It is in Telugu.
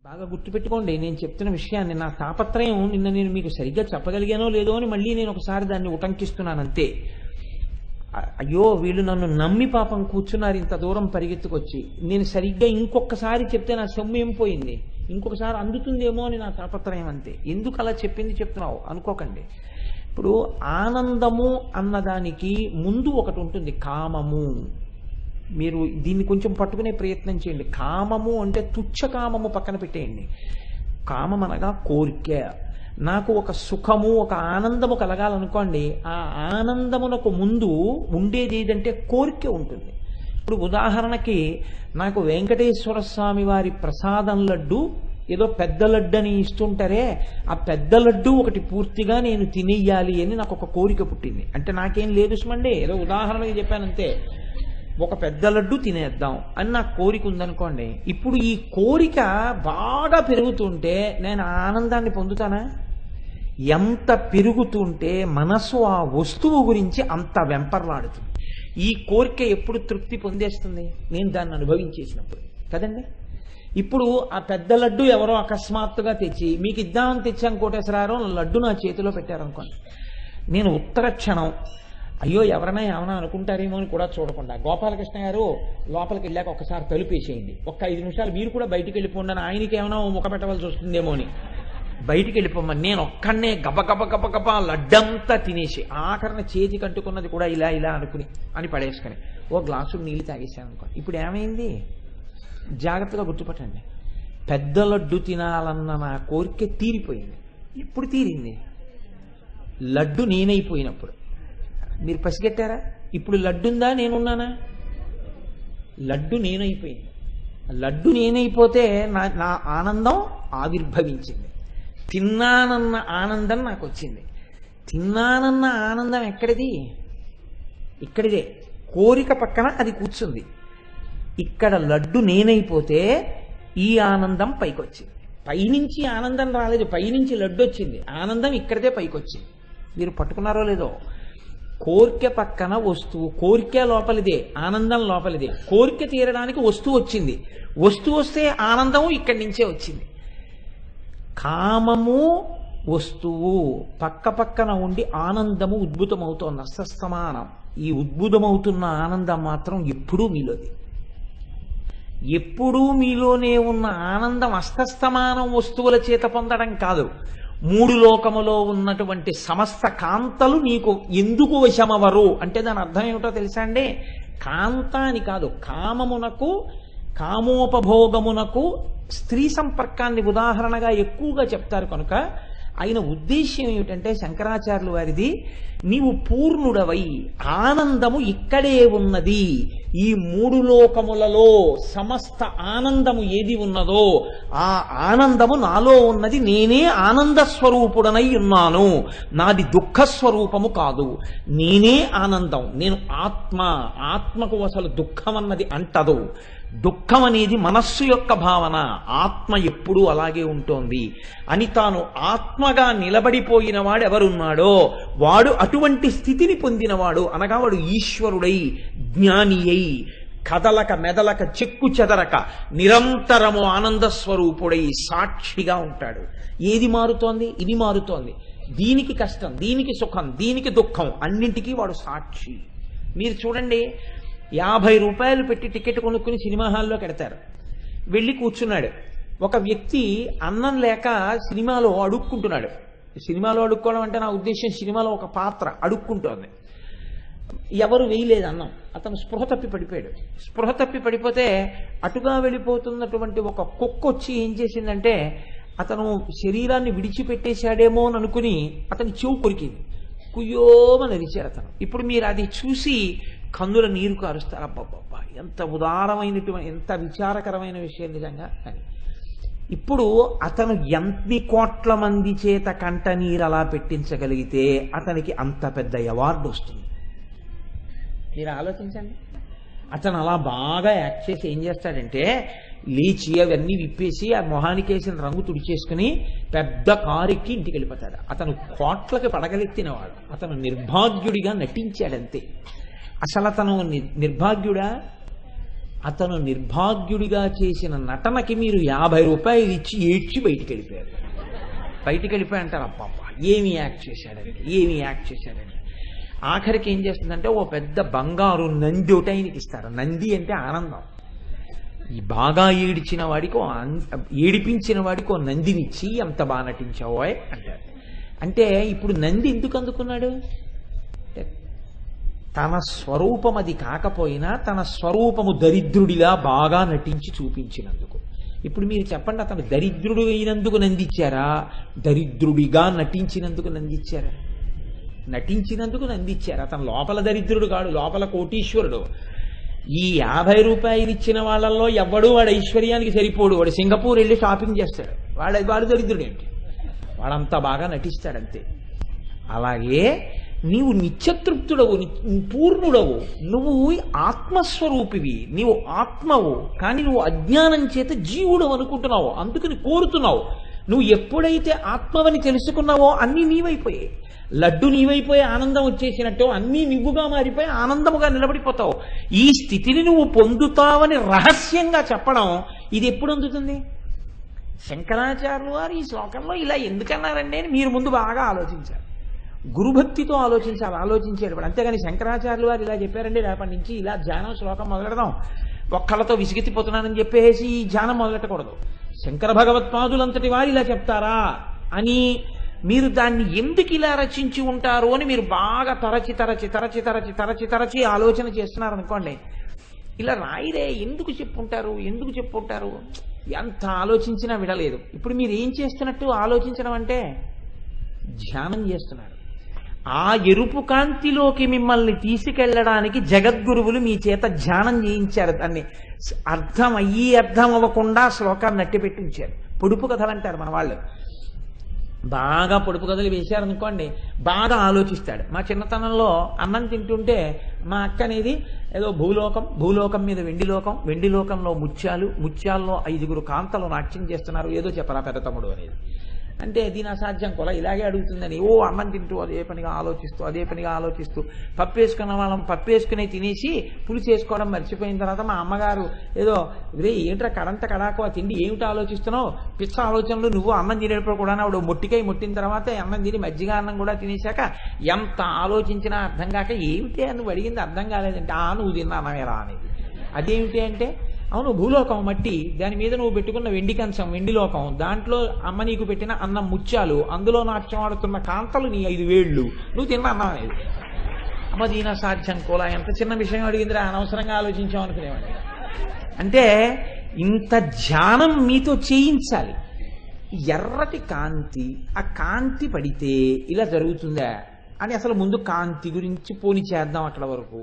బాగా గుర్తుపెట్టుకోండి, నేను చెప్తున్న విషయాన్ని. నా తాపత్రయం నిన్న నేను మీకు సరిగ్గా చెప్పగలిగానో లేదో అని మళ్ళీ నేను ఒకసారి దాన్ని ఉటంకిస్తున్నాను అంతే. అయ్యో వీళ్ళు నన్ను నమ్మి పాపం కూర్చున్నారు ఇంత దూరం పరిగెత్తుకొచ్చి. నేను సరిగ్గా ఇంకొకసారి చెప్తే నా సొమ్ము ఏం పోయింది, ఇంకొకసారి అందుతుందేమో అని నా తాపత్రయం అంతే. ఎందుకు అలా చెప్తున్నావు అనుకోకండి. ఇప్పుడు ఆనందము అన్నదానికి ముందు ఒకటి ఉంటుంది, కామము. మీరు దీన్ని కొంచెం పట్టుకునే ప్రయత్నం చేయండి. కామము అంటే తుచ్చ కామము పక్కన పెట్టేయండి. కామం అనగా కోరిక. నాకు ఒక సుఖము ఒక ఆనందము కలగాలనుకోండి, ఆ ఆనందమునకు ముందు ఉండేది ఏదంటే కోరిక ఉంటుంది. ఇప్పుడు ఉదాహరణకి నాకు వెంకటేశ్వర స్వామి వారి ప్రసాదం లడ్డు ఏదో పెద్ద లడ్డు అని ఇస్తుంటారే, ఆ పెద్ద లడ్డు ఒకటి పూర్తిగా నేను తినేయాలి అని నాకు ఒక కోరిక పుట్టింది. అంటే నాకేం లేదు సుమండి, ఏదో ఉదాహరణకి చెప్పానంతే. ఒక పెద్ద లడ్డు తినేద్దాం అని నాకు కోరిక ఉందనుకోండి. ఇప్పుడు ఈ కోరిక బాగా పెరుగుతుంటే నేను ఆనందాన్ని పొందుతానా? ఎంత పెరుగుతుంటే మనసు ఆ వస్తువు గురించి అంత వెంపర్లాడుతుంది. ఈ కోరిక ఎప్పుడు తృప్తి పొందేస్తుంది? నేను దాన్ని అనుభవించేసినప్పుడు కదండి. ఇప్పుడు ఆ పెద్ద లడ్డు ఎవరో అకస్మాత్తుగా తెచ్చి మీకు ఇద్దామని తెచ్చాను కోటేశ్వరారం, లడ్డు నా చేతిలో పెట్టారనుకోండి. నేను ఉత్తర క్షణం అయ్యో ఎవరైనా ఏమైనా అనుకుంటారేమో అని కూడా చూడకుండా, గోపాలకృష్ణ గారు లోపలికి వెళ్ళాక ఒకసారి తలుపేసేయండి, ఒక్క 5 నిమిషాలు మీరు కూడా బయటికి వెళ్ళిపోండి, ఆయనకి ఏమైనా ముఖ పెట్టవలసి వస్తుందేమో అని బయటికి వెళ్ళిపోమని నేను ఒక్కడనే గబ లడ్డంతా తినేసి ఆఖరణ చేతి కట్టుకున్నది కూడా ఇలా ఇలా అని పడేసుకొని ఓ గ్లాసు నీళ్ళు తాగేసాను అనుకోండి. ఇప్పుడు ఏమైంది? జాగ్రత్తగా గుర్తుపట్టండి. పెద్ద లడ్డు తినాలన్న నా కోరిక తీరిపోయింది. ఇప్పుడు తీరింది లడ్డు నేనైపోయినప్పుడు. మీరు పసిగట్టారా? ఇప్పుడు లడ్డుందా నేనున్నానా? లడ్డు నేనైపోయింది. లడ్డు నేనైపోతే నా ఆనందం ఆవిర్భవించింది. తిన్నానన్న ఆనందం నాకు వచ్చింది. తిన్నానన్న ఆనందం ఎక్కడిది? ఇక్కడిదే, కోరిక పక్కన అది కూర్చుంది. ఇక్కడ లడ్డు నేనైపోతే ఈ ఆనందం పైకొచ్చింది. పైనుంచి ఆనందం రాలేదు, పైనుంచి లడ్డు వచ్చింది. ఆనందం ఇక్కడిదే పైకొచ్చింది. మీరు పట్టుకున్నారో లేదో? కోరిక పక్కన వస్తువు, కోరిక లోపలిదే, ఆనందం లోపలిదే. కోరిక తీరడానికి వస్తువు వచ్చింది, వస్తువు వస్తే ఆనందము ఇక్కడి నుంచే వచ్చింది. కామము వస్తువు పక్క పక్కన ఉండి ఆనందము ఉద్భుతమవుతోంది అస్తస్తమానం. ఈ ఉద్భుతమవుతున్న ఆనందం మాత్రం ఎప్పుడూ మీలోది. ఎప్పుడూ మీలోనే ఉన్న ఆనందం అస్తస్తమానం వస్తువుల చేత పొందడం కాదు. 3 లోకములో ఉన్నటువంటి సమస్త కాంతలు నీకు ఎందుకు వశమవరు అంటే దాని అర్థం ఏమిటో తెలుసా అండి? కాంత అని కాదు, కామమునకు కామోపభోగమునకు స్త్రీ సంపర్కాన్ని ఉదాహరణగా ఎక్కువగా చెప్తారు. కనుక ఆయన ఉద్దేశ్యం ఏమిటంటే శంకరాచార్యులు వారిది, నీవు పూర్ణుడవై ఆనందము ఇక్కడే ఉన్నది. ఈ 3 లోకములలో సమస్త ఆనందము ఏది ఉన్నదో ఆ ఆనందము నాలో ఉన్నది. నేనే ఆనంద స్వరూపుడనై ఉన్నాను. నాది దుఃఖ స్వరూపము కాదు, నేనే ఆనందం. నేను ఆత్మ. ఆత్మకు అసలు దుఃఖం అన్నది అంటదు. దుఃఖం అనేది మనస్సు యొక్క భావన, ఆత్మ ఎప్పుడూ అలాగే ఉంటోంది అని తాను ఆత్మగా నిలబడిపోయిన వాడు ఎవరున్నాడో వాడు అటువంటి స్థితిని పొందినవాడు. అనగా వాడు ఈశ్వరుడై జ్ఞాని అయి కదలక మెదలక చెక్కు చెదరక నిరంతరము ఆనంద స్వరూపుడై సాక్షిగా ఉంటాడు. ఏది మారుతోంది? ఇది మారుతోంది. దీనికి కష్టం, దీనికి సుఖం, దీనికి దుఃఖం, అన్నింటికీ వాడు సాక్షి. మీరు చూడండి, 50 రూపాయలు పెట్టి టికెట్ కొనుక్కుని సినిమా హాల్లోకి వెడతారు. వెళ్ళి కూర్చున్నాడు. ఒక వ్యక్తి అన్నం లేక సినిమాలో అడుక్కుంటున్నాడు. సినిమాలో అడుక్కోవడం అంటే నా ఉద్దేశం సినిమాలో ఒక పాత్ర అడుక్కుంటోంది. ఎవరు వేయలేదు అన్నం. అతను స్పృహ తప్పి పడిపోయాడు. స్పృహ తప్పి పడిపోతే అటుగా వెళ్ళిపోతున్నటువంటి ఒక కుక్క వచ్చి ఏం చేసిందంటే అతను శరీరాన్ని విడిచిపెట్టేశాడేమో అని అనుకుని అతని చెవు కొరికింది. కుయ్యోమని అరిచాడు అతను. ఇప్పుడు మీరు అది చూసి కన్నుల నీరు కారుస్తారు. అబ్బబ్బబ్బా, ఎంత ఉదారమైనటువంటి, ఎంత విచారకరమైన విషయం నిజంగా అని. ఇప్పుడు అతను ఎన్ని కోట్ల మంది చేత కంట నీరు అలా పెట్టించగలిగితే అతనికి అంత పెద్ద అవార్డు వస్తుంది. మీరు ఆలోచించండి. అతను అలా బాగా యాక్ట్ చేసి ఏం చేస్తాడంటే లేచి అవన్నీ విప్పేసి ఆ మొహానికి వేసిన రంగు తుడిచేసుకుని పెద్ద కారెక్కి ఇంటికి వెళ్ళిపోతాడు. అతను కోట్లకి పడగలెత్తినవాడు. అతను నిర్భాగ్యుడిగా నటించాడంతే. అసలు అతను నిర్భాగ్యుడా? అతను నిర్భాగ్యుడిగా చేసిన నటనకి మీరు 50 రూపాయలు ఇచ్చి ఏడ్చి బయటికి వెళ్ళిపోయారు. బయటికి వెళ్ళిపోయి అంటారు అబ్బబ్బా ఏమి యాక్ట్ చేశాడని. ఆఖరికి ఏం చేస్తుందంటే ఓ పెద్ద బంగారు నంది ఒకటి ఆయనకి ఇస్తారు. నంది అంటే ఆనందం. ఈ బాగా ఏడిపించిన వాడికి ఓ నందినిచ్చి ఎంత బాగా నటించావో అంటారు. అంటే ఇప్పుడు నంది ఎందుకు అందుకున్నాడు? తన స్వరూపం అది కాకపోయినా తన స్వరూపము దరిద్రుడిలా బాగా నటించి చూపించినందుకు. ఇప్పుడు మీరు చెప్పండి, అతను దరిద్రుడు అయినందుకు నందిచ్చారా, దరిద్రుడిగా నటించినందుకు నందిచ్చారా? నటించినందుకు నందిచ్చారు. అతను లోపల దరిద్రుడు కాడు, లోపల కోటీశ్వరుడు. ఈ 50 రూపాయలు ఇచ్చిన వాళ్ళల్లో ఎవడు వాడు ఐశ్వర్యానికి సరిపోడు. వాడు సింగపూర్ వెళ్ళి షాపింగ్ చేస్తాడు, వాడు దరిద్రుడు ఏంటి, వాడంతా బాగా నటిస్తాడంతే. అలాగే నీవు నిత్యతృప్తుడవు, పూర్ణుడవు, నువ్వు ఆత్మస్వరూపివి, నీవు ఆత్మవు. కానీ నువ్వు అజ్ఞానం చేత జీవుడు అనుకుంటున్నావు, అందుకని కోరుతున్నావు. నువ్వు ఎప్పుడైతే ఆత్మవని తెలుసుకున్నావో అన్నీ నీవైపోయాయి. లడ్డు నీవైపోయి ఆనందం వచ్చేసినట్టు అన్నీ నువ్వుగా మారిపోయి ఆనందముగా నిలబడిపోతావు. ఈ స్థితిని నువ్వు పొందుతావని రహస్యంగా చెప్పడం ఇది ఎప్పుడు అందుతుంది? శంకరాచార్యులు వారు ఈ శ్లోకంలో ఇలా ఎందుకన్నారండి అని మీరు ముందు బాగా ఆలోచించారు. గురుభక్తితో ఆలోచించేటప్పుడు. అంతేగాని శంకరాచార్యులు వారు ఇలా చెప్పారండి రేపటి నుంచి ఇలా ధ్యానం శ్లోకం మొదలెడదాం, ఒక్కళ్ళతో విసిగెత్తిపోతున్నానని చెప్పేసి ఈ ధ్యానం మొదలెట్టకూడదు. శంకర భగవత్పాదులంతటి వారు ఇలా చెప్తారా అని మీరు దాన్ని ఎందుకు ఇలా రచించి ఉంటారు అని మీరు బాగా తరచి ఆలోచన చేస్తున్నారనుకోండి, ఇలా రాయిరే ఎందుకు చెప్పుంటారు ఎంత ఆలోచించినా విడలేదు. ఇప్పుడు మీరు ఏం చేస్తున్నట్టు ఆలోచించడం అంటే ధ్యానం చేస్తున్నారు. ఆ ఎరుపు కాంతిలోకి మిమ్మల్ని తీసుకెళ్లడానికి జగద్గురువులు మీ చేత ధ్యానం చేయించారు. దాన్ని అర్థం అవ్వకుండా శ్లోకాన్ని నట్టిపెట్టి ఉంచారు. పొడుపు కథలు అంటారు మన వాళ్ళు. బాగా పొడుపు కథలు వేశారనుకోండి, బాగా ఆలోచిస్తాడు. మా చిన్నతనంలో అన్నం తింటుంటే మా అక్క అనేది ఏదో భూలోకం మీద వెండి లోకంలో ముత్యాల్లో 5 కాంతలు నాట్యం చేస్తున్నారు, ఏదో చెప్పరా పెద్ద తమ్ముడు అనేది. అంటే దీని అసాధ్యం కూడా ఇలాగే అడుగుతుందని అన్నం తింటూ అదే పనిగా ఆలోచిస్తూ పప్పు వేసుకుని తినేసి పులుసు వేసుకోవడం మర్చిపోయిన తర్వాత మా అమ్మగారు ఏదో ఏంట్రా కడాకు ఆ తిండి ఏమిటి ఆలోచిస్తున్నావు, పిచ్చ ఆలోచనలు, నువ్వు అన్నం తినేటప్పుడు కూడా ఆవిడ మొట్టికాయ ముట్టిన తర్వాత అన్నం తిని మజ్జిగ అన్నం కూడా తినేశాక ఎంత ఆలోచించినా అర్థం కాక ఏమిటి అని నువ్వు అడిగింది అర్థం కాలేదంటే నువ్వు తిన్నా అన్నమేరా అనేది. అదేమిటి అంటే అవును భూలోకం మట్టి, దాని మీద నువ్వు పెట్టుకున్న వెండి కంచం వెండి లోకం, దాంట్లో అమ్మ నీకు పెట్టిన అన్నం ముత్యాలు, అందులో నాట్యం ఆడుతున్న కాంతలు నీ 5 వేళ్ళు, నువ్వు తిన్నా అన్నం అనేది. అమ్మ దీని అసాధ్యం కూడా ఎంత చిన్న విషయం అడిగిందిరా అనవసరంగా ఆలోచించాం అనుకునేవాడి. అంటే ఇంత ధ్యానం మీతో చేయించాలి. ఎర్రటి కాంతి, ఆ కాంతి పడితే ఇలా జరుగుతుందా అని అసలు ముందు కాంతి గురించి పోని చేద్దాం అక్కడ వరకు.